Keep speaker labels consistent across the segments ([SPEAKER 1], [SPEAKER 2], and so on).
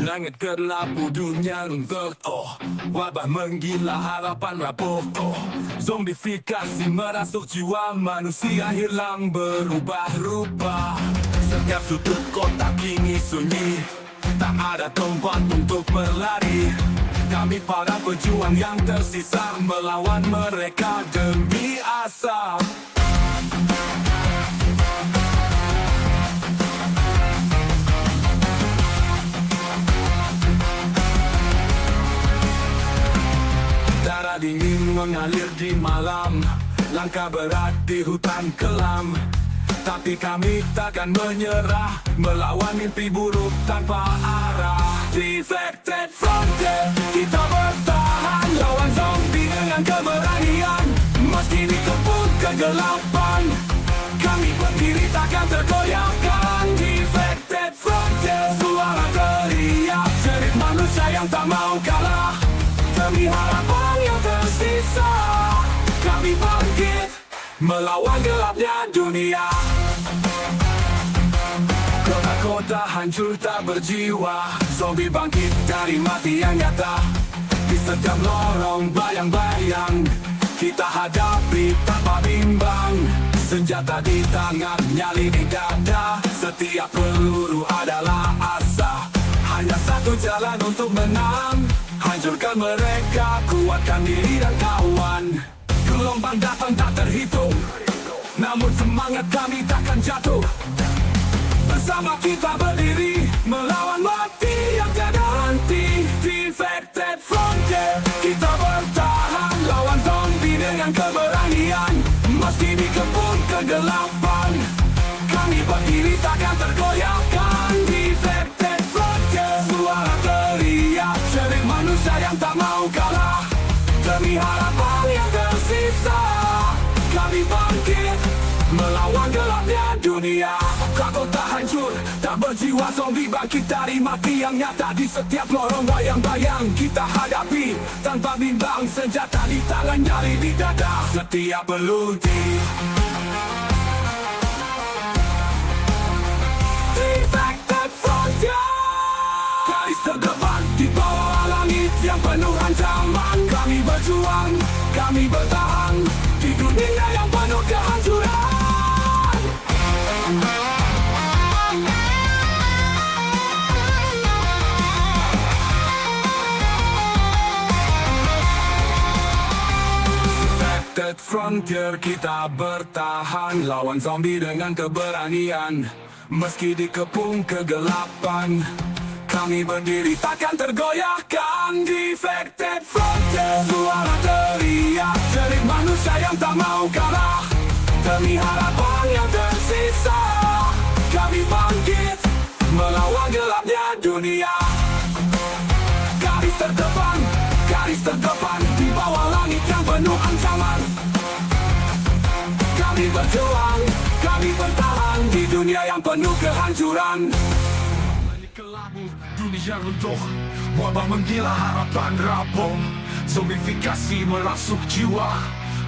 [SPEAKER 1] Langit kelabu dunia runtuh, wabah menggila harapan rapuh, zombifikasi merasuk jiwa manusia hilang berubah rupa. Setiap sudut kota kini sunyi, tak ada tempat untuk berlari. Kami para pejuang yang tersisa melawan mereka demi asa. Darah dingin mengalir di malam, langkah berat di hutan kelam. Tapi kami takkan menyerah, melawan mimpi buruk tanpa arah. Defected Frontier, kita bertahan lawan zombie dengan keberanian. Meski dikepung kegelapan, kami berdiri takkan tergoyahkan. Defected Frontier, suara teriak jerit manusia yang tak mau kalah. Demi harapan yang tersisa, kami bangkit melawan gelapnya dunia. Kota-kota hancur tak berjiwa, zombie bangkit dari mati yang nyata. Di setiap lorong bayang-bayang kita hadapi tanpa bimbang. Senjata di tangan, nyali di dada, setiap peluru adalah asa. Hanya satu jalan untuk menang, hancurkan mereka, kuatkan diri dan kawan. Gelombang datang tak terhitung, namun semangat kami takkan jatuh. Bersama kita berdiri, melawan mati yang tiada henti. Defected Frontier, kita bertahan lawan zombie dengan keberanian. Meski dikepung kegelapan, kami berdiri takkan tergoyahkan. Defected Frontier, suara teriak jerit manusia yang tak mau kalah. Demi harapan yang tersisa, kami bangkit melawan gelapnya dunia. Kota hancur, tak berjiwa, zombie bangkit dari mati yang nyata. Di setiap lorong bayang-bayang kita hadapi tanpa bimbang. Senjata di tangan, nyali di dada, setiap peluru Defected Frontier, garis terdepan di bawah langit yang penuh ancaman. Kami berjuang, kami bertahan di dunia yang penuh kehancuran. Defected Frontier, kita bertahan lawan zombie dengan keberanian. Meski dikepung kegelapan, kami berdiri takkan tergoyahkan. Defected Frontier, suara teriak jerit manusia yang tak mau kalah. Demi harapan yang tersisa, kami bangkit melawan gelapnya dunia. Garis terdepan di bawah langit yang penuh ancaman. Kami berjuang, kami bertahan di dunia yang penuh kehancuran. Langit kelabu, dunia runtuh, wabah menggila, harapan rapuh. Zombifikasi merasuk jiwa,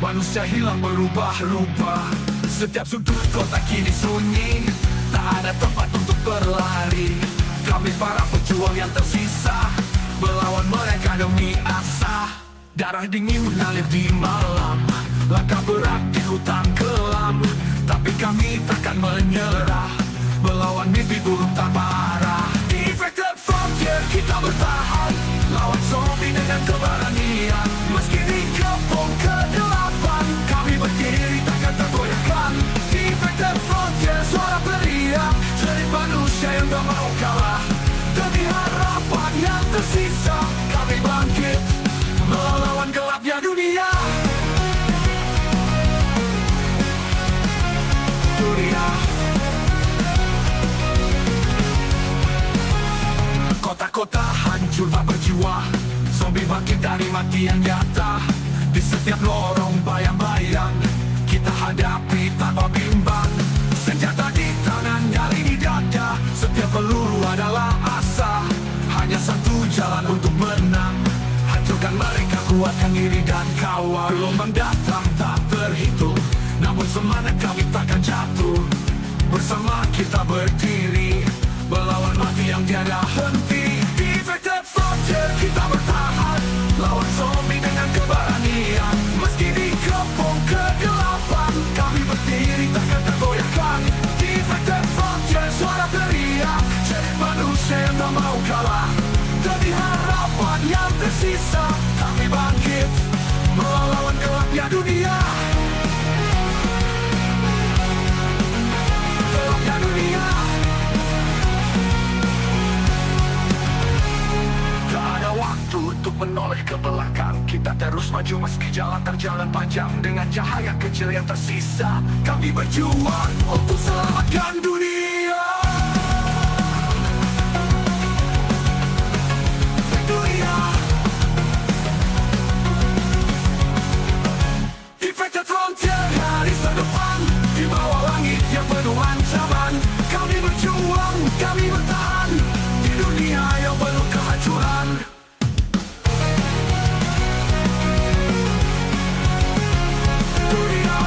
[SPEAKER 1] manusia hilang berubah rupa. Setiap sudut kota kini sunyi, tak ada tempat untuk berlari. Kami para pejuang yang tersisa, melawan mereka demi asa. Darah dingin mengalir di malam, langkah berat di hutan kelam. Tapi kami takkan menyerah, melawan mimpi buruk tanpa arah. Defected Frontier, kita bertahan lawan zombie dengan keberanian. Meski dikepung kegelapan, kami berdiri takkan tergoyahkan. Defected Frontier, suara teriak jerit manusia yang tak mau kalah. Demi harapan yang tersisa, kami bangkit melawan gelapnya dunia. Kota-kota hancur tak berjiwa, zombie bangkit dari mati yang nyata. Di setiap lorong bayang-bayang kita hadapi tanpa bimbang. Senjata di tangan, nyali di dada, setiap peluru adalah asa. Hanya satu jalan untuk menang, hancurkan mereka, kuatkan diri dan kawan. Gelombang datang tak terhitung, namun semangat kami takkan jatuh. Bersama kita berdiri, melawan mati yang tiada henti. frontier kita bertahan, lawan zombie dengan keberanian. Meski dikepung kegelapan, kami berdiri takkan tergoyahkan. Defected frontier, suara teriak, jadi manusia yang tak mau kalah. Demi harapan yang tersisa, kami bangkit melawan gelapnya dunia. Gelapnya dunia. Tak ada waktu untuk menoleh ke belakang. Kita terus maju meski jalan terjalan panjang. Dengan cahaya kecil yang tersisa, kami berjuang untuk selamatkan dunia. Dunia. Defected frontier, garis terdepan di bawah langit yang penuh ancaman. Kami berjuang, kami bertahan di dunia yang penuh kehancuran. Dunia.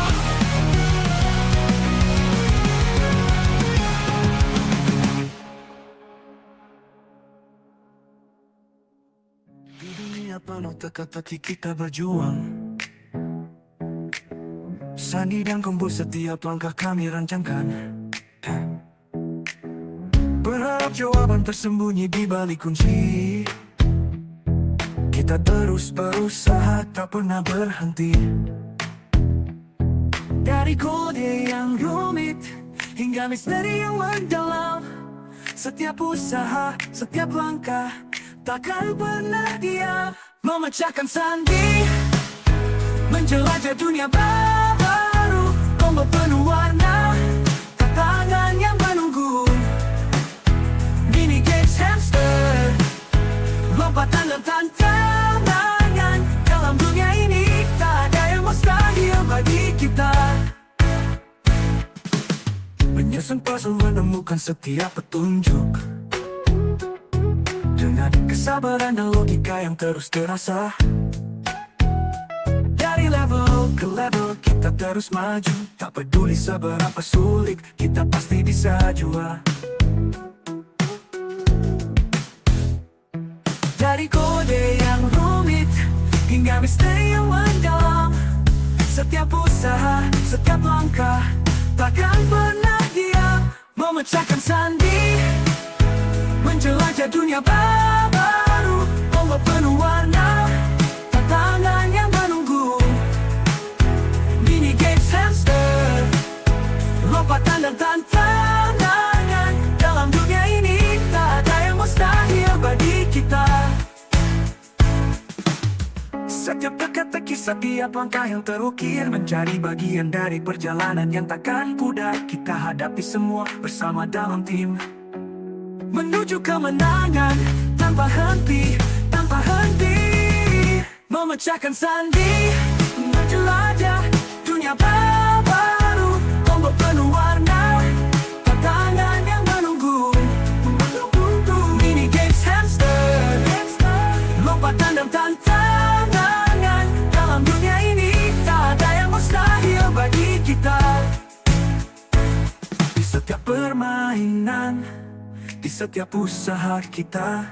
[SPEAKER 1] Di dunia penuh teka-teki kita berjuang. Sandi dan gembul setiap langkah kami rancangkan. Berharap jawaban tersembunyi di balik kunci. Kita terus berusaha, tak pernah berhenti. Dari kode yang rumit hingga misteri yang mendalam, setiap usaha, setiap langkah takkan pernah diam. Memecahkan sandi, menjelajah dunia baru, tombol penuh warna, tantangan yang menunggu. Mini games hamster, lompatan dan tantangan. Dalam dunia ini tak ada yang mustahil bagi kita. Menyusun puzzle, menemukan setiap petunjuk dengan kesabaran dan logika yang terus terasa. Dari level ke level kita terus maju. Tak peduli seberapa sulit, kita pasti bisa juara. Dari kode yang rumit hingga misteri yang mendalam, setiap usaha, setiap langkah takkan pernah diam. Memecahkan sandi, menjelajah dunia baru, tombol penuh warna, tantangan yang menunggu. Mini games hamster, lompatan dan tantangan. Dalam dunia ini tak ada yang mustahil bagi kita. Setiap teka-teki, setiap langkah yang terukir menjadi bagian dari perjalanan yang takkan pudar. Kita hadapi semua bersama dalam tim, menuju kemenangan tanpa henti, tanpa henti. Memecahkan sandi, menjelajah dunia baru, tombol penuh warna, tantangan yang menunggu. Mini games hamster, lompatan dan tantangan. Dalam dunia ini tak ada yang mustahil bagi kita. Di setiap permainan, di setiap usaha kita,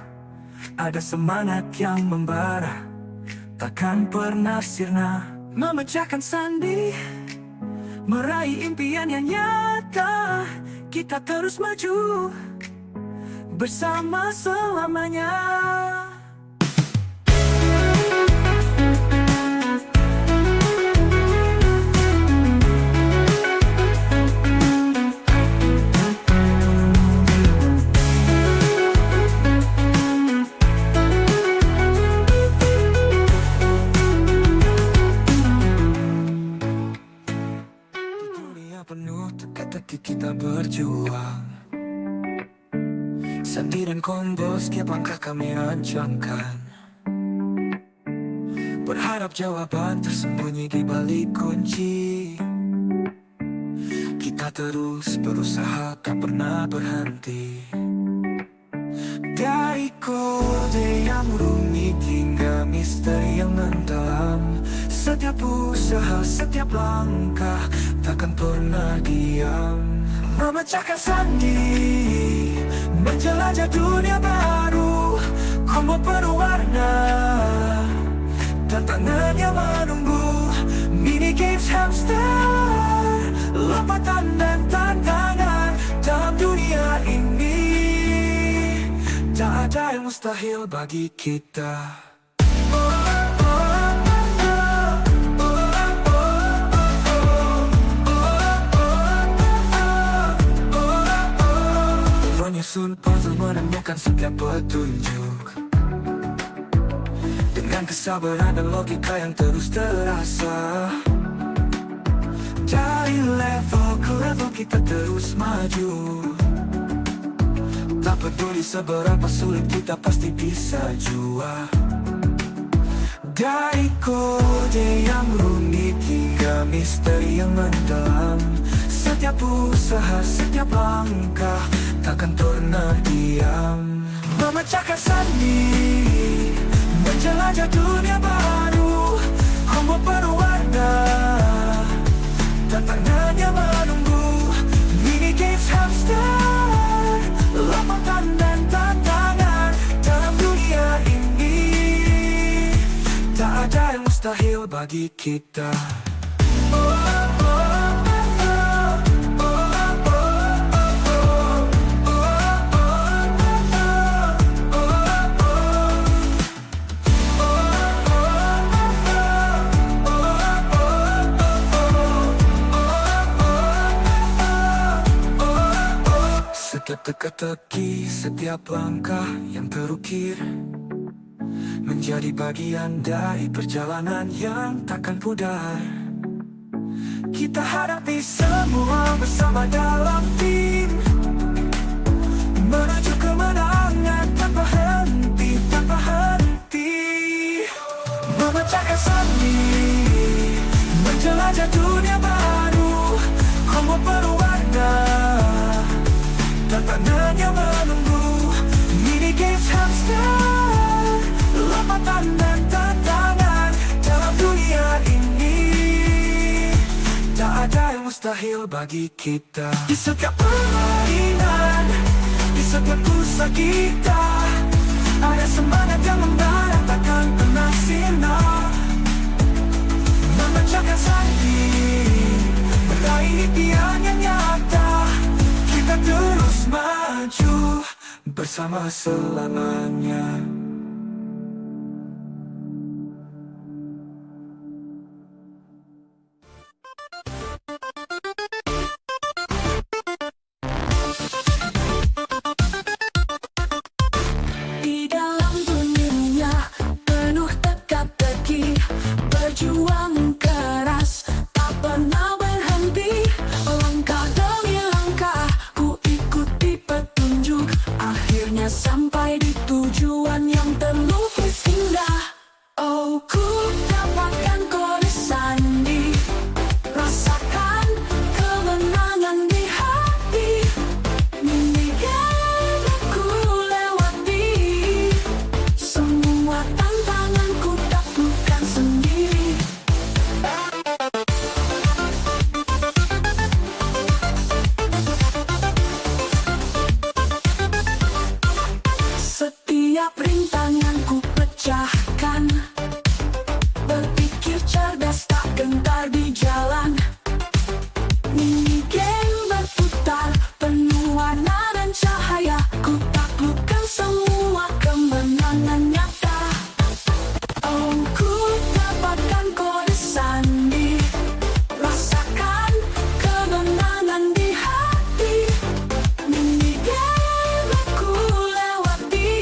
[SPEAKER 1] ada semangat yang membara, takkan pernah sirna. Memecahkan sandi, meraih impian yang nyata. Kita terus maju bersama selamanya. Penuh teka-teki kita berjuang. Sandi dan combo setiap langkah kami rancangkan. Berharap jawaban tersembunyi di balik kunci. Kita terus berusaha, tak pernah berhenti. Dari kode yang rumit hingga misteri yang mendalam, setiap usaha, setiap langkah takkan pernah diam. Memecahkan sandi, menjelajah dunia baru, combo penuh ada yang mustahil bagi kita. Menyusun puzzle menemukan setiap petunjuk dengan kesabaran dan logika yang terus terasa. Dari level ke level kita terus maju. Tak peduli seberapa sulit kita pasti bisa jua. Dari kode yang rumit hingga misteri yang mendalam, setiap usaha, setiap langkah takkan pernah diam. Memecahkan sandi, menjelajah dunia baru, kombo penuh warna, tantangannya menunggu. Mini games hamster, lompatan dan tantangan dalam dunia ini. Tak ada yang mustahil bagi kita. Setiap teka-teki, setiap langkah yang terukir menjadi bagian dari perjalanan yang takkan pudar. Kita hadapi semua bersama dalam tim, menuju kemenangan tanpa henti, tanpa henti. Memecahkan sandi, menjelajah dunia baru, kombo penuh warna, tantangannya menunggu. Mini games hamster, lompatan dan tantangan dalam dunia ini. Tak ada yang mustahil bagi kita. Di setiap permainan, di setiap usaha kita, ada semangat yang membara takkan pernah sirna. Memecahkan sandi, meraih impian yang nyata. Kita terus maju bersama selamanya.
[SPEAKER 2] Di dalam dunia penuh teka-teki, berjuang keras tak pernah berhenti. Langkah demi langkah ku ikuti petunjuk, akhirnya sampai di tujuan yang terlukis indah. Oh, ku dapatkan kode sandi, rasakan kemenangan di hati. Mini game ku lewati, semua tantangan ku taklukkan sendiri. Setiap rintangan ku pecahkan, berpikir cerdas tak gentar di jalan. Mini game berputar, penuh warna dan cahaya, ku taklukkan semua kemenangan nyata. Oh, ku dapatkan kode sandi, rasakan kemenangan di hati. Mini game ku lewati,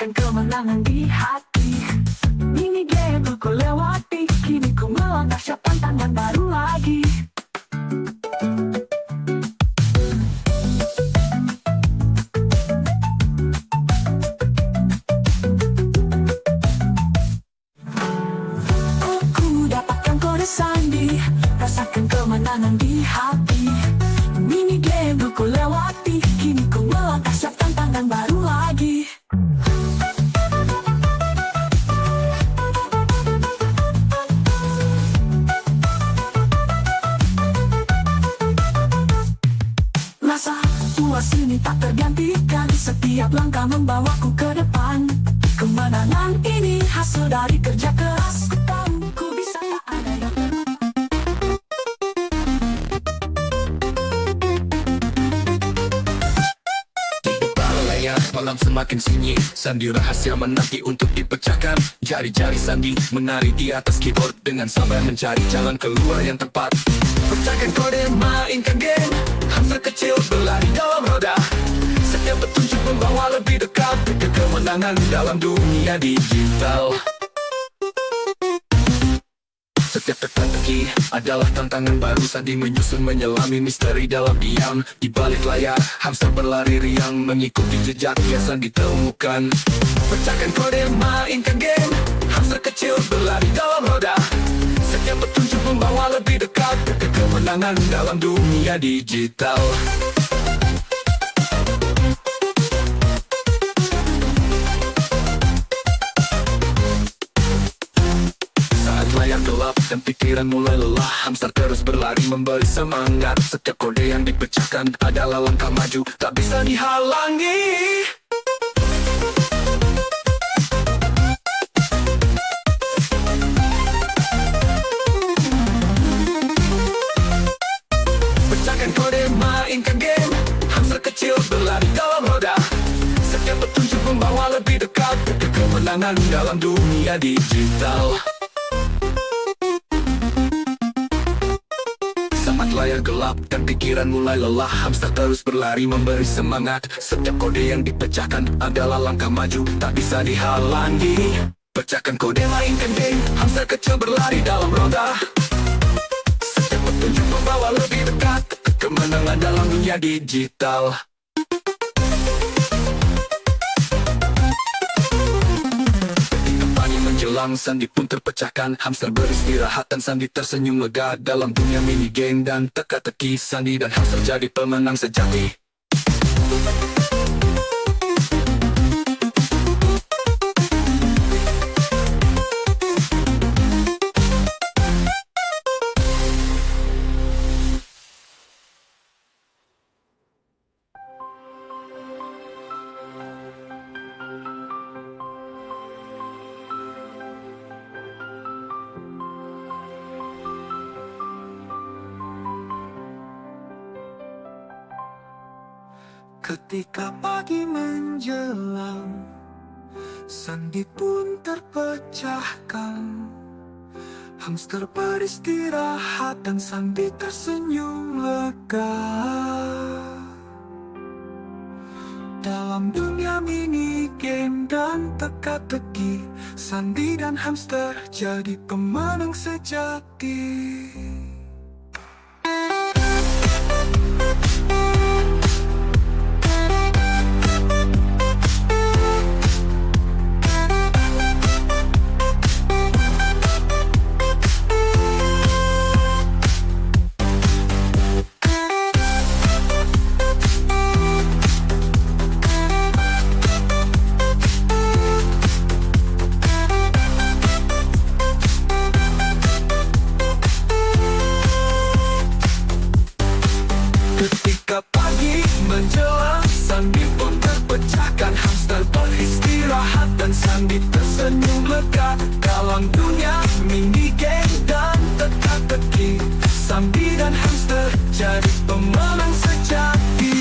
[SPEAKER 2] Pecahkan kemenangan di hati. Mini game ku lewati. Kini ku melangkah, siap tantangan baru lagi. Ku dapatkan kode sandi, rasakan kemenangan di hati. Mini game ku lewati, kini ku melangkah, siap tantangan baru lagi. Rasa puas ini tak tergantikan, setiap langkah membawaku ke depan. Kemenangan ini hasil dari kerja keras, ku tahu ku bisa, tak ada yang
[SPEAKER 1] Layar malam semakin sunyi, sandi rahasia menanti untuk dipecahkan. Jari-jari sandi menari di atas keyboard dengan sabar mencari jalan keluar yang tepat. Pecahkan kode, mainkan game, hamster kecil berlari dalam roda. Setiap petunjuk membawa lebih dekat ke kemenangan dalam dunia digital. Setiap teka-teki adalah tantangan baru, sandi menyusun menyelami misteri dalam diam. Di balik layar, hamster berlari riang mengikuti jejak yang sandi temukan. Pecahkan kode, mainkan game, hamster kecil berlari dalam roda. Setiap petunjuk membawa lebih dekat ke kemenangan dalam dunia digital. Layar gelap dan pikiran mulai lelah, hamster terus berlari memberi semangat. Setiap kode yang dipecahkan adalah langkah maju, tak bisa dihalangi. Pecahkan kode, mainkan game, hamster kecil berlari dalam roda. Setiap petunjuk membawa lebih dekat ke kemenangan dalam dunia digital. Saat layar gelap dan pikiran mulai lelah, hamster terus berlari memberi semangat. Setiap kode yang dipecahkan adalah langkah maju, tak bisa dihalangi. Pecahkan kode, mainkan game, hamster kecil berlari dalam roda. Setiap petunjuk membawa lebih dekat ke kemenangan dalam dunia digital. Menjelang sandi pun terpecahkan, hamster beristirahat dan sandi tersenyum lega. Dalam dunia mini game dan teka-teki, sandi dan hamster jadi pemenang sejati. Ketika pagi menjelang, sandi pun terpecahkan. Hamster beristirahat dan sandi tersenyum lega. Dalam dunia mini game dan teka-teki, sandi dan hamster jadi pemenang sejati. Ketika pagi menjelang, sandi pun terpecahkan. Hamster beristirahat dan sandi tersenyum lega. Dalam dunia mini game dan teka-teki, sandi dan hamster jadi pemenang sejati.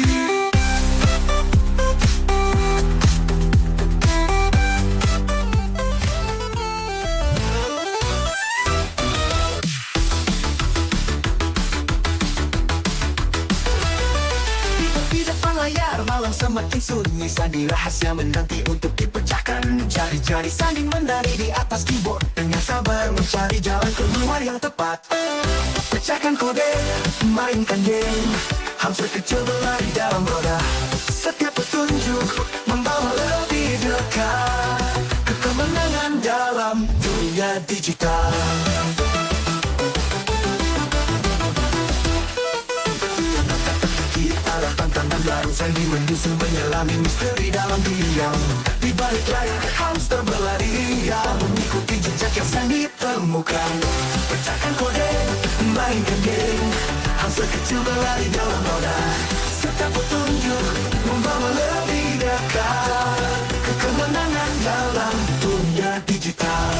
[SPEAKER 1] Di depan layar malam semakin sunyi, sandi rahasia menanti untuk dipecahkan.
[SPEAKER 3] berlari jari saling menari di atas keyboard, dengan sabar mencari jalan keluar yang tepat. Pecahkan kode, mainkan game, hamster kecil berlari dalam roda. Setiap petunjuk membawa lebih dekat ke kemenangan dalam dunia digital. Kita datang tantangan baru, Sandy menyusul menyelami misteri dalam diam. Di balik layar hamster berlari riang, mengikuti jejak yang Sandy temukan. Pecahkan kode, mainkan game, hamster kecil berlari dalam roda. Setiap petunjuk membawa lebih dekat ke kemenangan dalam dunia digital.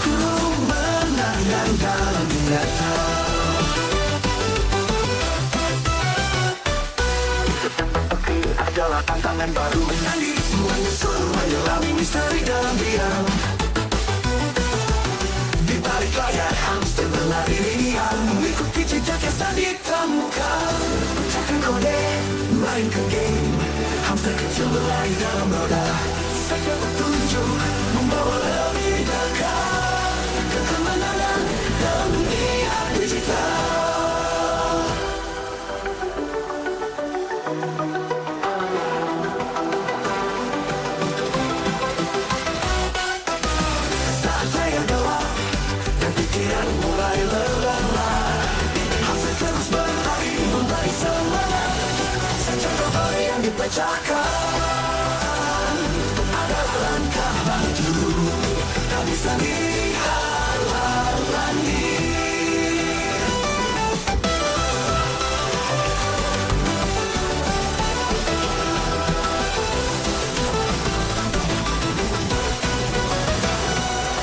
[SPEAKER 3] Kemenangan dalam dunia digital. Adalah tantangan baru, Sandy menyusul menyelami misteri dalam diam. Di balik layar hamster berlari riang, mengikuti jejak yang Sandy temukan. Pecahkan kode, mainkan game, hamster kecil berlari dalam roda. Setiap petunjuk membawa lebih dekat ke kemenangan dalam dunia digital. Mulai lelah, hamster terus berlari, memberi semangat. Sejak kabel yang dipecahkan, ada langkah maju, tak bisa dihalangi.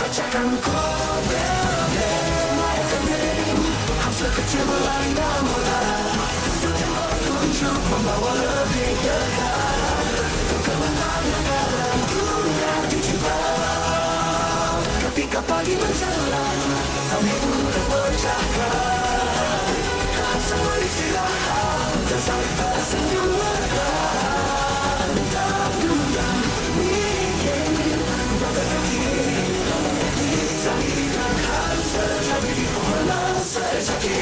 [SPEAKER 3] Pecahkan kode, kecil berlari dalam roda. Petunjuk membawa lebih dekat ke kemenangan dalam dunia digital. Ketika pagi berjalan, kami mulai bercakap, dan semua istirahat dan saling tersenyum lega. Dalam dunia ini berhenti, Sandy dan hamster jadi pemenang sejati.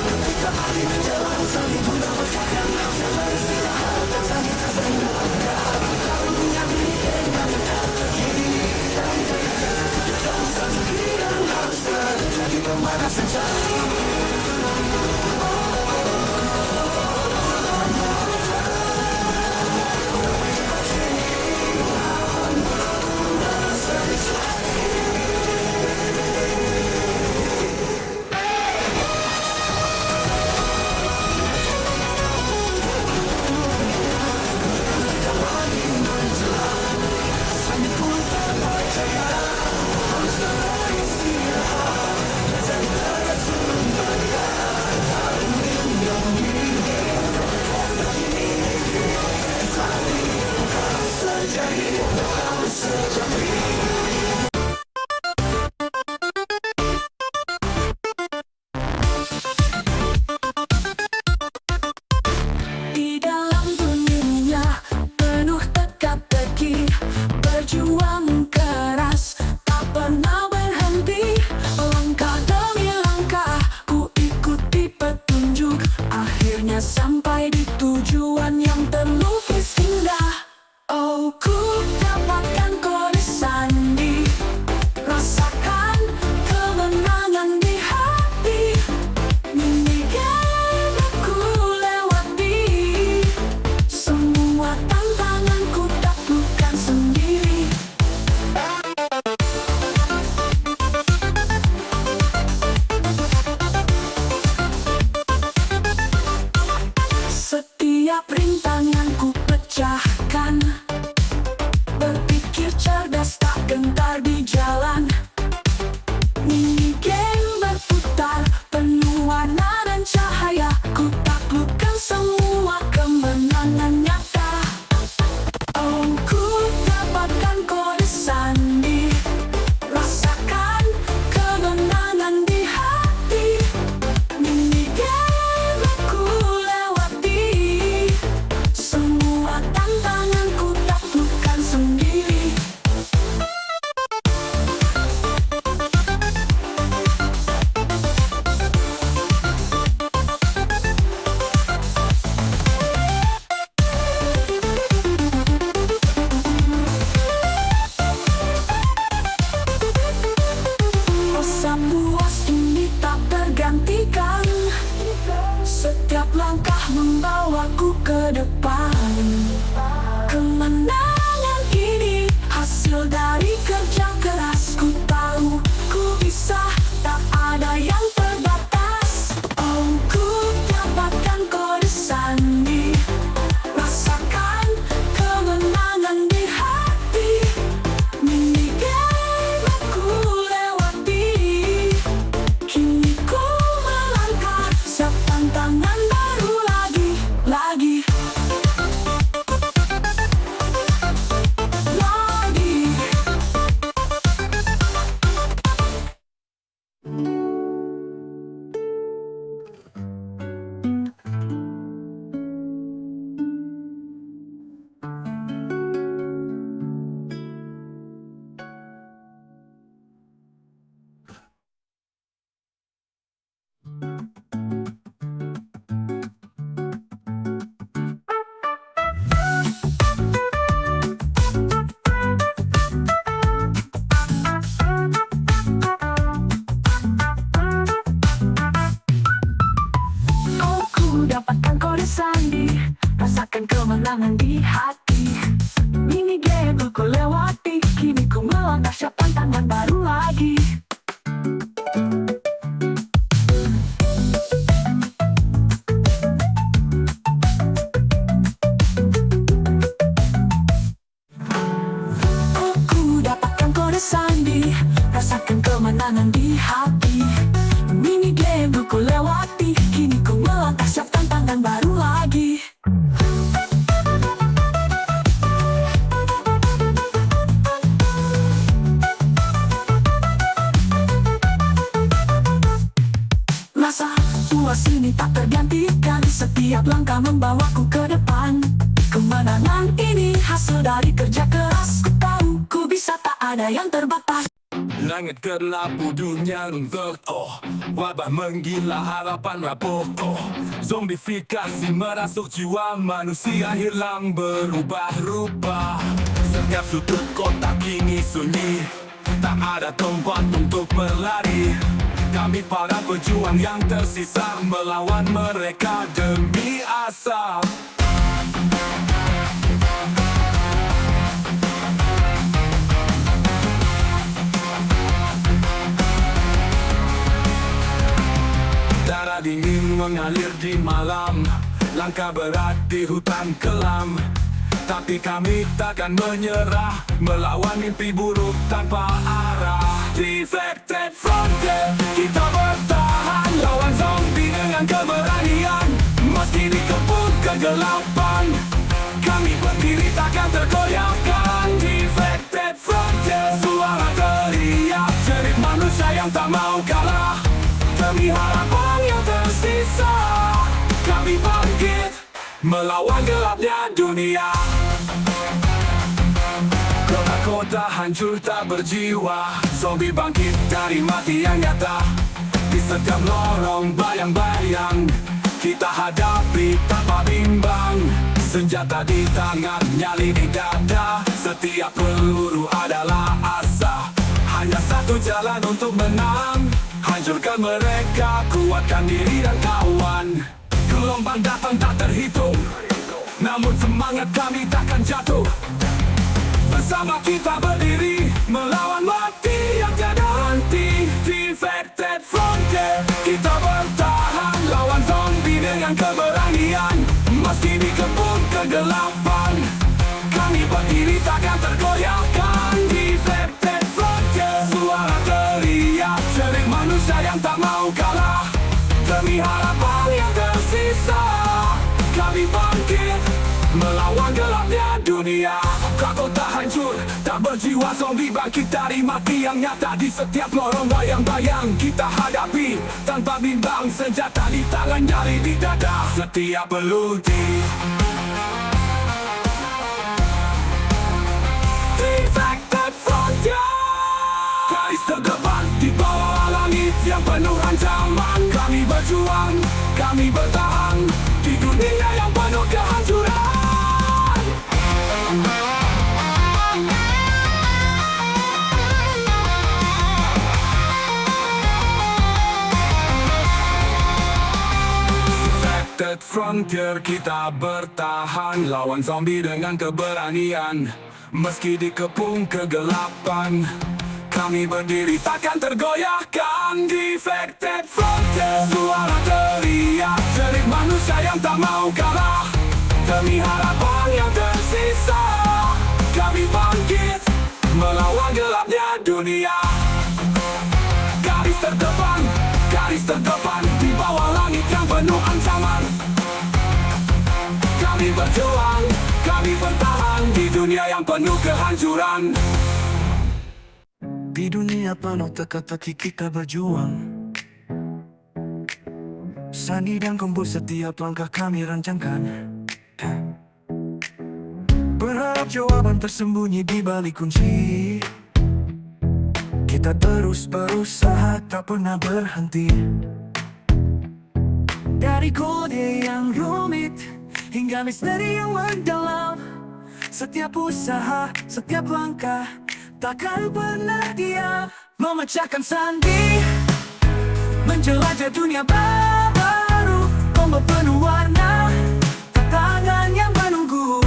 [SPEAKER 3] Ketika hari menjelang, Sandy pun berpecahkan hamster beristirahat dan Sandy tersenyum lega. Dalam dunia ini yang terjadi, dan Sandy dan hamster jadi pemenang sejati. Di dalam dunia penuh teka-teki, berjuang keras tak pernah berhenti. Langkah demi langkah ku ikuti petunjuk, akhirnya sampai di tujuan yang terlukis indah. Oh, ku dapatkan kode Sandy, rasakan kemenangan di hati. Mini game ku lewati, semua tantanganku taklukkan sendiri. Setiap rintangan ku pecahkan, berpikir cerdas tak gentar di jalan. Mini game berputar, penuh warna dan cahaya, ku taklukkan semua kemenangan nyata. Oh, ku dapatkan kode Sandy,
[SPEAKER 2] tantangan baru lagi. Aku dapatkan kode sandi, rasakan kemenangan di hati. Mini game ku lewati, kini ku melangkah siap tantangan baru lagi. Rasa puas ini tak tergantikan, setiap langkah membawaku ke depan. Kemenangan ini hasil dari kerja keras, ku tahu ku bisa, tak ada yang terbatas.
[SPEAKER 1] Langit kelabu dunia runtuh, oh wabah menggila harapan rapuh, oh zombifikasi merasuk jiwa manusia hilang berubah rupa. Setiap sudut kota kini sunyi, tak ada tempat untuk berlari. Kami para pejuang yang tersisa melawan mereka demi asa. Darah dingin mengalir di malam, langkah berat di hutan kelam. Tapi kami takkan menyerah, melawan mimpi buruk tanpa arah. Defected Frontier, kita bertahan lawan zombie dengan keberanian. Meski dikepung kegelapan, kami berdiri takkan tergoyahkan. Defected Frontier, suara teriak jerit manusia yang tak mau kalah. Demi harapan yang tersisa, kami bangkit melawan gelapnya dunia. Kota hancur tak berjiwa, zombie bangkit dari mati yang nyata. Di setiap lorong bayang-bayang kita hadapi tanpa bimbang. Senjata di tangan, nyali di dada, setiap peluru adalah asa. Hanya satu jalan untuk menang, hancurkan mereka, kuatkan diri dan kawan. Gelombang datang tak terhitung, namun semangat kami takkan jatuh. Bersama kita berdiri, melawan mati yang tiada henti. Defected Frontier, kita bertahan lawan zombie dengan keberanian. Meski dikepung kegelapan, kami berdiri takkan tergoyahkan. Defected Frontier, suara teriak jerit manusia yang tak mau kalah. Demi harapan yang tersisa, kami bangkit melawan gelapnya dunia. Kota hancur, tak berjiwa, zombie bangkit dari mati yang nyata. Di setiap lorong bayang-bayang kita hadapi tanpa bimbang. Senjata di tangan, nyali di dada, setiap peludi. Defected Frontier, garis terdepan di bawah langit yang penuh ancaman. Kami berjuang, kami bertahan di dunia yang penuh kehancuran. Defected Frontier, kita bertahan lawan zombie dengan keberanian. Meski dikepung kegelapan, kami berdiri takkan tergoyahkan. Defected Frontier, suara teriak jerit manusia yang tak mau kalah. Demi harapan yang tersisa, kami bangkit melawan gelapnya dunia. Garis terdepan di bawah langit yang penuh ancaman. Kami berjuang, kami bertahan di dunia yang penuh kehancuran.
[SPEAKER 3] Di dunia penuh teka-teki kita berjuang. Sandi dan kumpul setiap langkah kami rancangkan. Berharap jawaban tersembunyi di balik kunci. Kita terus berusaha, tak pernah berhenti. Dari kode yang rumit hingga misteri yang mendalam, setiap usaha, setiap langkah takkan pernah diam. Memecahkan sandi, menjelajah dunia baru. Combo penuh warna, tantangan yang menunggu.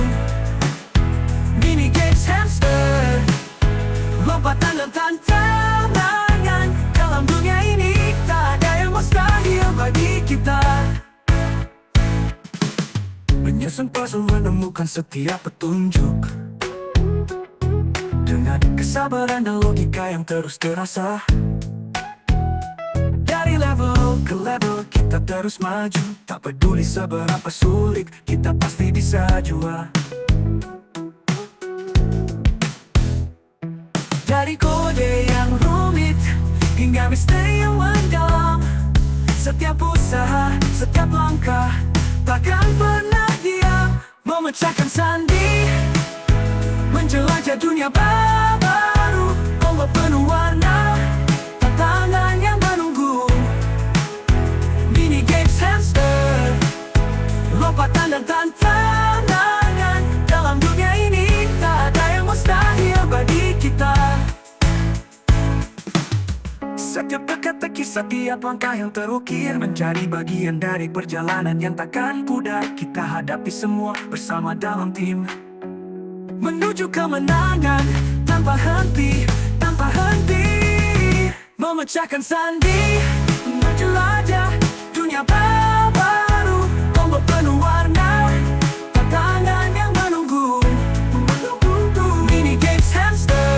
[SPEAKER 3] Mini games hamster, lompat
[SPEAKER 2] lompatan dan tantangan. Dalam dunia ini tak ada yang mustahil bagi kita. Menyusun puzzle, menemukan setiap petunjuk dengan kesabaran dan logika yang terus terasa. Dari level ke level kita terus maju. Tak peduli seberapa sulit, kita pasti bisa juara. Dari kode yang rumit hingga misteri yang mendalam, setiap usaha, setiap langkah takkan pernah diam. Memecahkan sandi, menjelajah dunia baru, ombak penuh warna, tantangan yang menunggu. Mini games hamster, lompatan dan tantangan. Dalam dunia ini tak ada yang mustahil bagi kita. Setiap teka-teki, setiap langkah yang terukir menjadi bagian dari perjalanan yang takkan pudar. Kita hadapi semua bersama dalam tim, menuju kemenangan tanpa henti, tanpa henti. Memecahkan sandi, menjelajah dunia baru, ombak penuh warna, tantangan yang menunggu. Mini games hamster,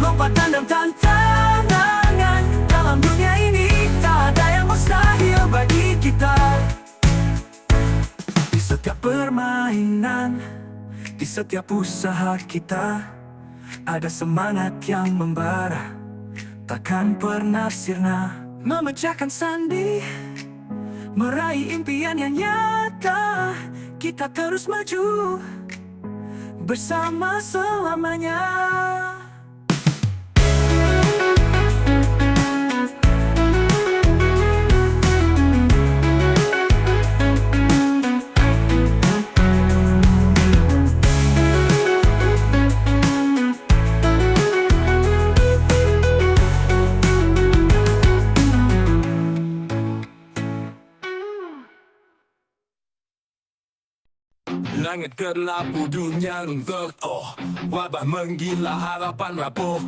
[SPEAKER 2] lompatan dan tantangan. Dalam dunia ini tak ada yang mustahil bagi kita. Di setiap permainan, di setiap usaha kita, ada semangat yang membara, takkan pernah sirna. Memecahkan sandi, meraih impian yang nyata. Kita terus maju bersama selamanya.
[SPEAKER 1] Langit gelap, dunia runtuh, wabah menggila, harapan rapuh,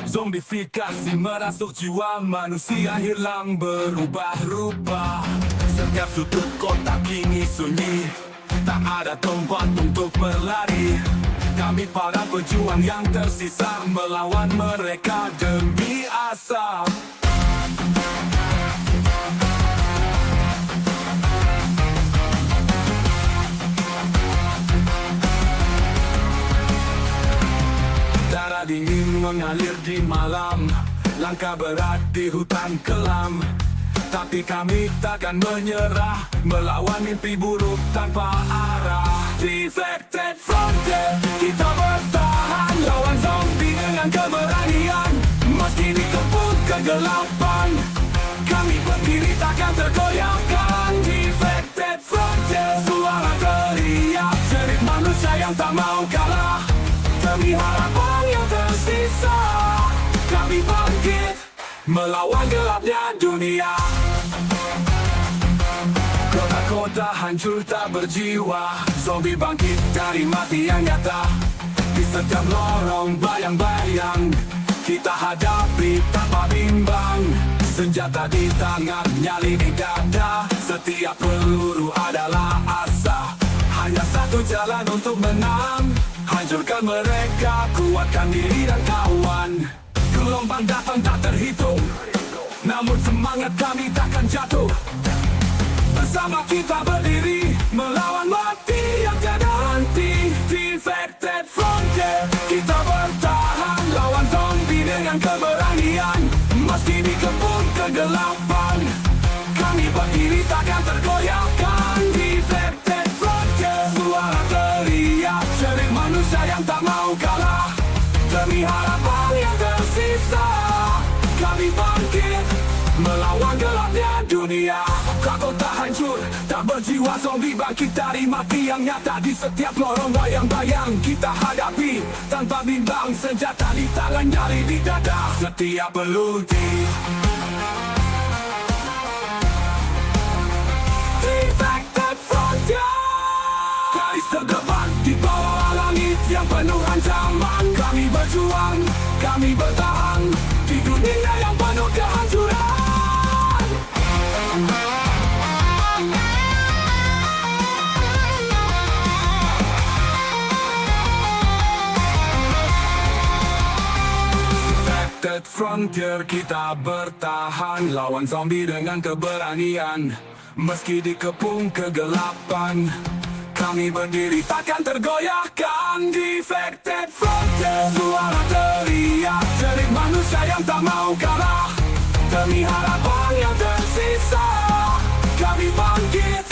[SPEAKER 1] zombifikasi merasuk jiwa manusia, hilang berubah rupa. Setiap sudut kota kini sunyi, tak ada tempat untuk berlari. Kami para pejuang yang tersisa, melawan mereka demi asa. Darah dingin mengalir di malam, langkah berat di hutan kelam. Tapi kami takkan menyerah, melawan mimpi buruk tanpa arah. Defected Frontier, kita bertahan, lawan zombie dengan keberanian. Meski dikepung kegelapan, kami berdiri takkan tergoyahkan. Defected Frontier, suara teriak, jerit manusia yang tak mau kalah. Demi harapan yang tersisa, kami bangkit melawan gelapnya dunia. Kota-kota hancur tak berjiwa, zombie bangkit dari mati yang nyata. Di setiap lorong bayang-bayang, kita hadapi tanpa bimbang. Senjata di tangan, nyali di dada, setiap peluru adalah asa. Hanya satu jalan untuk menang, hancurkan mereka, kuatkan diri dan kawan. Gelombang datang tak terhitung, namun semangat kami takkan jatuh. Bersama kita berdiri, melawan mati yang tiada henti. Defected Frontier, kita bertahan, lawan zombie dengan keberanian. Meski dikepung kegelapan, kami berdiri takkan tergoyahkan. Defected Frontier, suara teriak, jerit manusia yang tak mau kalah. Demi harapan yang tersisa, kami bangkit melawan gelapnya dunia. Kota hancur, tak berjiwa, zombie bangkit dari mati yang nyata. Di setiap lorong bayang-bayang kita hadapi tanpa bimbang. Senjata di tangan, nyali di dada, setiap peluru. Defected Frontier, garis terdepan di bawah langit yang penuh ancaman. Kami berjuang Defected Frontier, kita bertahan lawan zombie dengan keberanian. Meski dikepung kegelapan, kami berdiri takkan tergoyahkan. Defected Frontier, suara teriak dari manusia yang tak mau kalah. Demi harapan yang tersisa, kami bangkit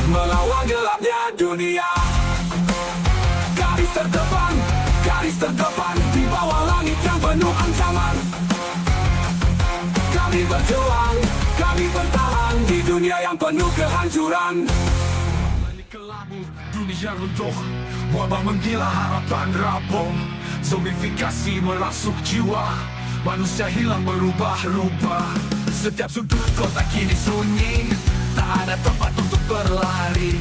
[SPEAKER 1] melawan gelapnya dunia. Garis terdepan di bawah langit yang penuh ancaman. Kami berjuang, kami bertahan di dunia yang penuh kehancuran. Balik ke labu, dunia runtuh, wabah menggila, harapan rabung. Zombifikasi merasuk jiwa, manusia hilang berubah-ubah. Setiap sudut kota kini sunyi, tak ada tempat untuk berlari.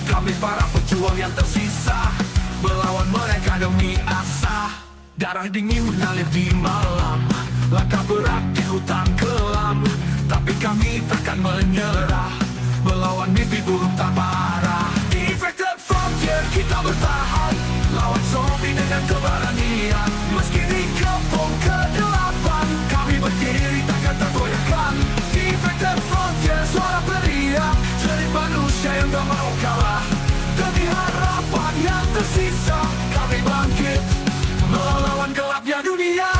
[SPEAKER 1] Kami para pejuang yang tersisa, melawan mereka demi asa. Darah dingin mengalir di malam, langkah berat di hutan kelam. Tapi kami takkan menyerah, melawan mimpi buruk tak parah. Defected Frontier, kita bertahan lawan zombie dengan keberanian. Meski dikepung kegelapan, kami berdiri takkan tergoyahkan. Defected Frontier, suara teriak dari manusia yang tak mau kalah. Demi harapan yang tersisa, kami bangkit melawan gelapnya dunia.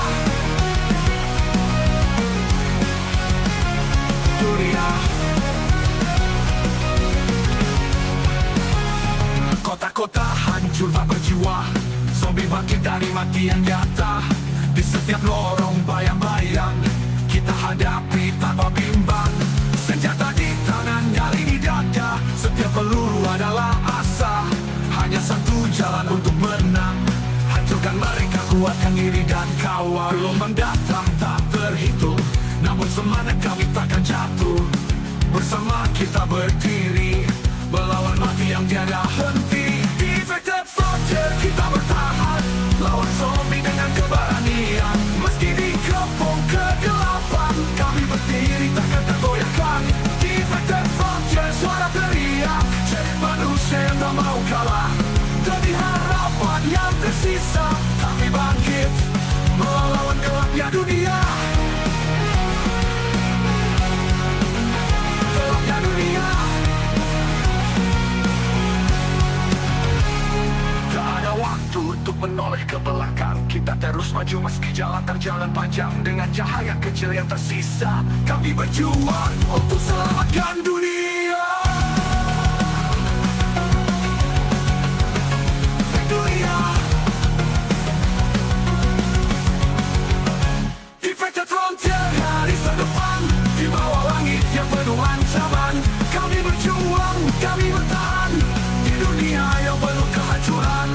[SPEAKER 1] Kota-kota hancur tak berjiwa, zombie bangkit dari mati yang nyata. Di setiap lorong bayang-bayang, kita hadapi tanpa bimbang. Senjata di tangan, nyali di dada, setiap peluru adalah asa. Hanya satu jalan untuk menang, hancurkan mereka, kuatkan diri dan kawal. Gelombang datang tak terhitung, namun semangat kami takkan jatuh. Bersama kita berdiri, melawan mati yang tiada henti. Defected Frontier, kita bertahan lawan zombie dengan keberanian. Meski dikepung kegelapan, kami berdiri takkan tergoyahkan. Defected Frontier, suara teriak dari manusia yang tak mau kalah. Demi harapan yang tersisa, kami bangkit melawan gelapnya dunia. Gelapnya dunia. Tak ada waktu untuk menoleh ke belakang, kita terus maju meski jalan terjalan panjang. Dengan cahaya kecil yang tersisa, kami berjuang untuk selamatkan dunia. Defected Frontier, garis terdepan di bawah langit yang penuh ancaman. Kami berjuang, kami bertahan di dunia yang penuh kehancuran.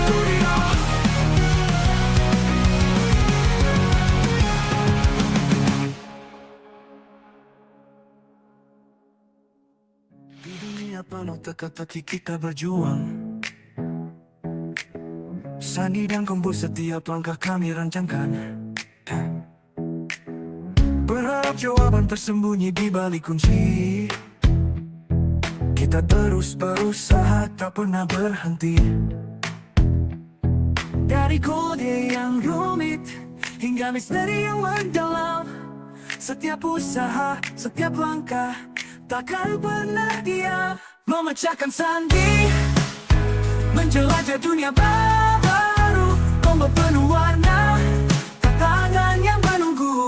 [SPEAKER 1] Dunia. Di dunia penuh teka-teki kita berjuang. Sandi dan kombo setiap langkah kami rancangkan. Berharap jawaban tersembunyi di balik kunci. Kita terus berusaha, tak pernah berhenti. Dari kode yang rumit hingga misteri yang mendalam, setiap usaha, setiap langkah takkan pernah diam. Memecahkan sandi, menjelajah dunia baru. Combo penuh warna, tantangan yang menunggu.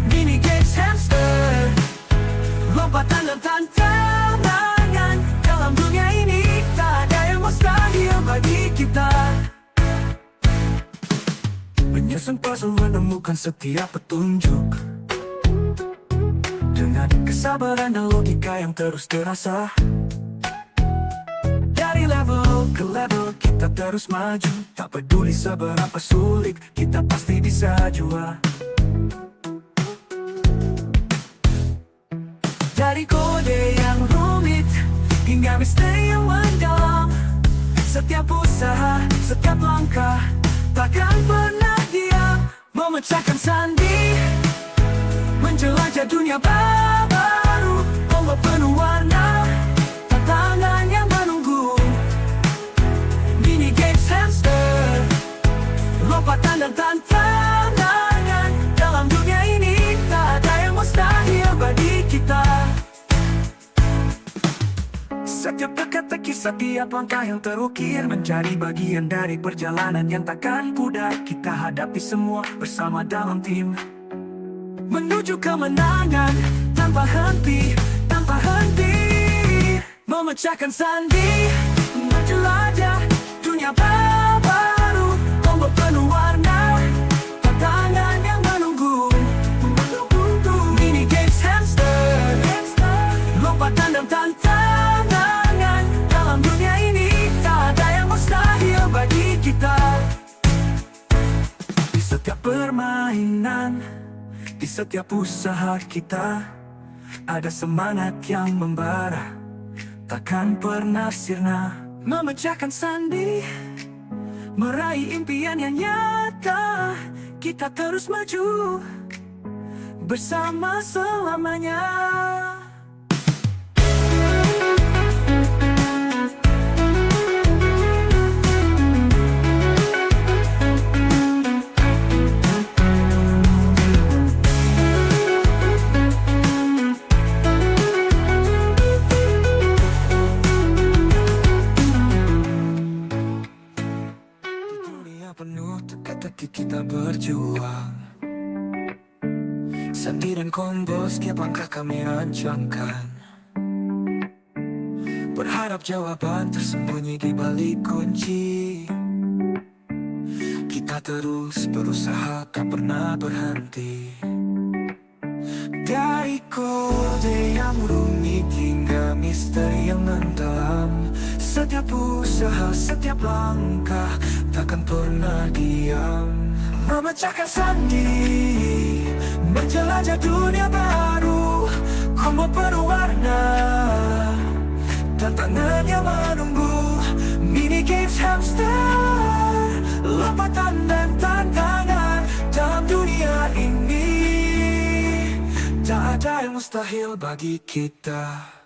[SPEAKER 1] Mini games hamster, lompatan dan tantangan. Dalam dunia ini tak ada yang mustahil bagi kita. Menyusun puzzle, menemukan setiap petunjuk. Dengan kesabaran dan logika yang terus terasa. Dari level ke level kita terus maju. Tak peduli seberapa sulit, kita pasti bisa juara. Dari kode yang rumit hingga misteri yang mendalam, setiap usaha, setiap langkah takkan pernah diam. Memecahkan sandi, menjelajah dunia baru. Combo penuh warna, tantangan yang menunggu. bangkit setiap langkah yang terukir menjadi bagian dari perjalanan yang takkan pudar. Kita hadapi semua bersama dalam tim, menuju kemenangan tanpa henti, tanpa henti. Memecahkan sandi, menjelajah dunia baru, tombol penuh warna, tantangan yang menunggu. Mini games hamster, lompatan dan tantangan. Dalam dunia ini tak ada yang mustahil bagi kita. Di setiap permainan, di setiap usaha kita, ada semangat yang membara, takkan pernah sirna. Memecahkan sandi, meraih impian yang nyata, kita terus maju bersama selamanya. Penuh teka-teki kita berjuang, sandi dan combo setiap langkah kami rancangkan, berharap jawaban tersembunyi di balik kunci. Kita terus berusaha, tak pernah berhenti. Dari kode yang rumit hingga misteri yang mendalam, setiap usaha, setiap langkah takkan pernah diam. Memecahkan sandi, menjelajah dunia baru, combo penuh warna, tantangan yang menunggu. Mini games hamster, lompatan dan tantangan. Dalam dunia ini tak ada yang mustahil bagi kita.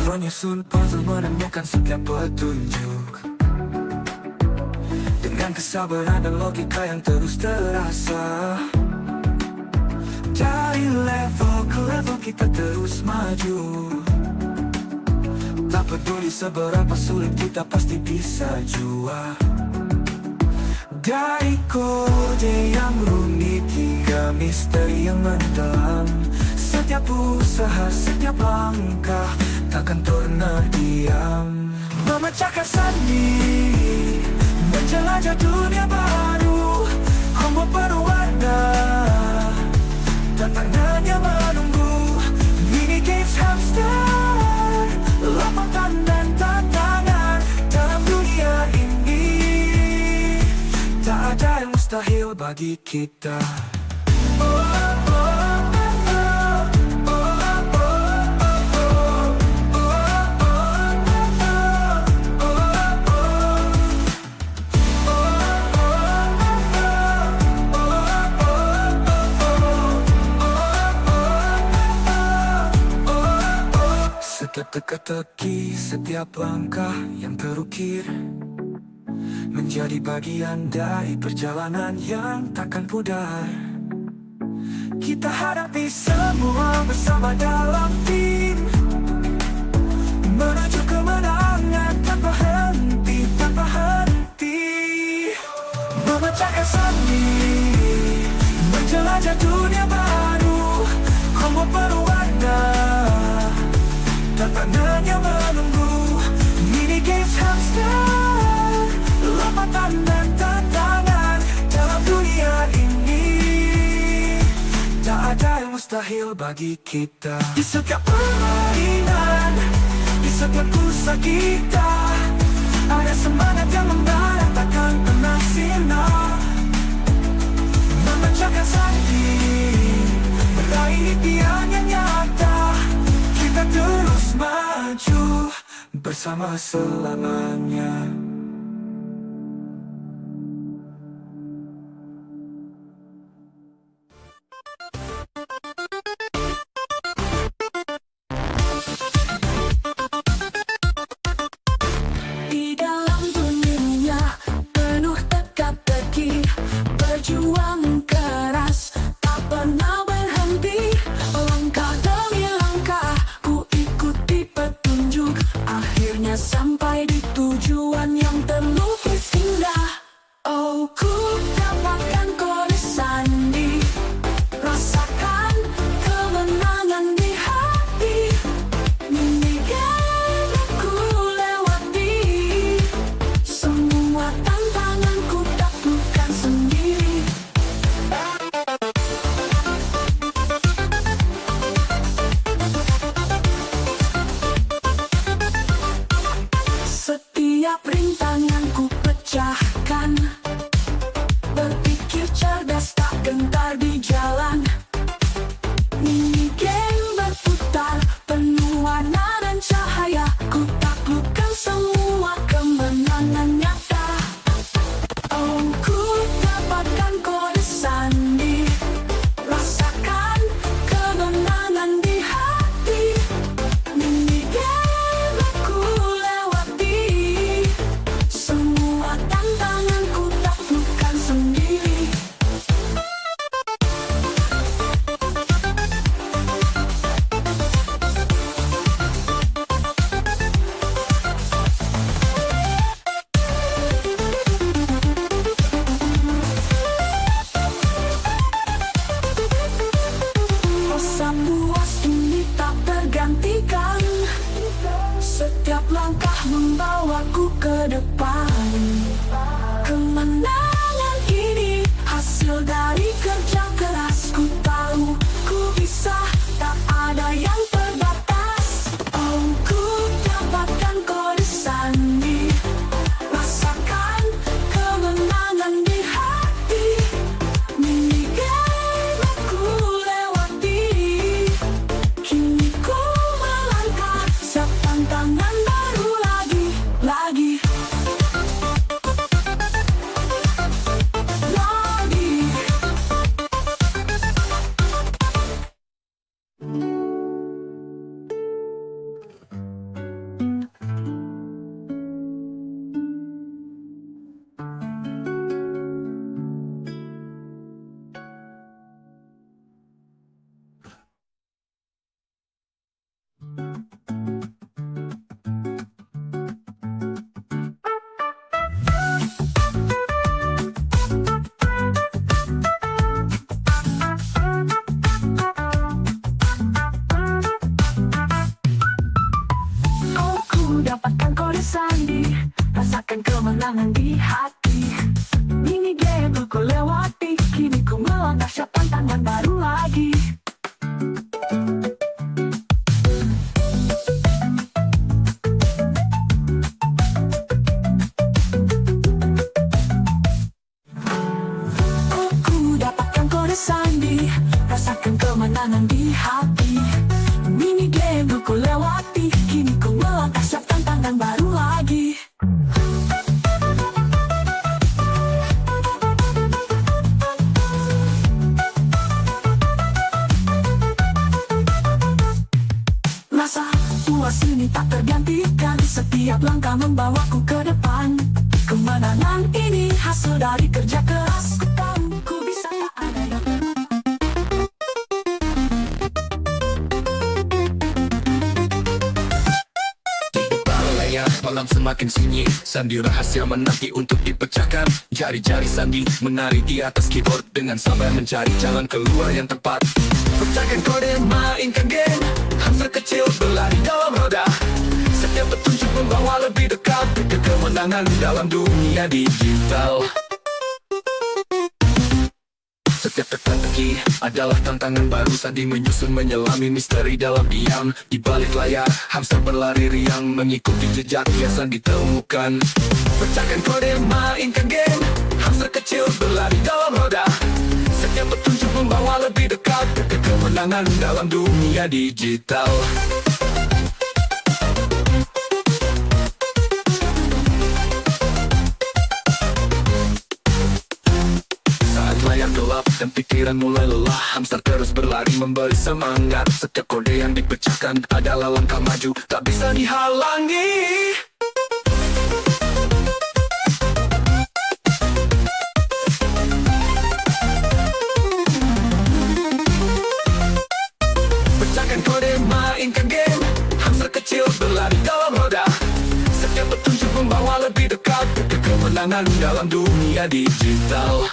[SPEAKER 1] Menyusun puzzle, menemukan setiap petunjuk, dengan kesabaran dan logika yang terus terasa. Dari level ke level kita terus maju, tak peduli seberapa sulit kita pasti bisa jua. Dari kode yang rumit hingga misteri yang mendalam, setiap usaha, setiap langkah takkan pernah diam. Memecahkan sandi, menjelajah dunia baru, combo penuh warna, tantangan yang menunggu. Mini games hamster, lompatan dan tantangan. Dalam dunia ini tak ada yang mustahil bagi kita. Setiap teka-teki, setiap langkah yang terukir menjadi bagian dari perjalanan yang takkan pudar. Kita hadapi semua bersama dalam tim, menuju kemenangan tanpa henti, tanpa henti. Memecahkan sandi, menjelajah dunia baru, combo penuh warna, tantangan yang menunggu. Mini games hamster, lompatan dan tantangan. Dalam dunia ini tak ada yang mustahil bagi kita. Di setiap permainan, di setiap usaha kita, ada semangat yang membara, takkan pernah sirna. Memecahkan sandi, meraih impian yang nyata, kita terus maju bersama selamanya.
[SPEAKER 2] Di dalam dunia penuh teka-teki, berjuang gentar di jalan. Mini game berputar, penuh warna dan cahaya. Ku taklukkan semua kemenangan nyata. Oh, ku dapatkan kode sandi. Rasakan kemenangan di hati. Mini game ku lewati. Semua tantangan ku taklukkan sendiri. Rasa puas ini tak tergantikan. Setiap langkah membawaku ke depan. Kemenangan ini hasil dari kerja keras. Ku tahu ku bisa, tak ada yang terbatas. Oh, ku dapatkan kode sandi. Rasakan kemenangan di hati. Mini game aku lewati. Kini ku melangkah, siap tantangan baru lagi. Lagi. Oh, ku dapatkan kode sandi. Rasakan kemenangan di hati. Mini game ku lewati. Kini ku melangkah, siap tantangan baru lagi. Oh, ku dapatkan kode sandi. Rasakan kemenangan di hati. Mini game ku lewati. Kini ku melangkah, siap tantangan baru lagi. Rasa puas ini tak tergantikan. Setiap langkah membawaku ke depan. Kemenangan ini hasil dari kerja keras. Ku tahu ku bisa, tak ada yang
[SPEAKER 1] Layar malam semakin sunyi, sandi rahasia menanti untuk dipecahkan. Jari-jari sandi menari di atas keyboard dengan sabar mencari jalan keluar yang tepat. Pecahkan kode, mainkan game, hamster kecil berlari dalam roda. Setiap petunjuk membawa lebih dekat ke kemenangan dalam dunia digital. Setiap teka-teki adalah tantangan baru. Sandi menyusun menyelami misteri dalam diam. Di balik layar, hamster berlari riang mengikuti jejak yang Sandi temukan. Pecahkan kode, mainkan game, hamster kecil berlari dalam roda. Setiap petunjuk membawa lebih dekat ke kemenangan dalam dunia digital. Layar gelap dan pikiran mulai lelah, hamster terus berlari memberi semangat. Setiap kode yang dipecahkan adalah langkah maju, tak bisa dihalangi. Pecahkan kode, mainkan game, hamster kecil berlari dalam roda. Setiap petunjuk membawa lebih dekat ke kemenangan dalam dunia digital.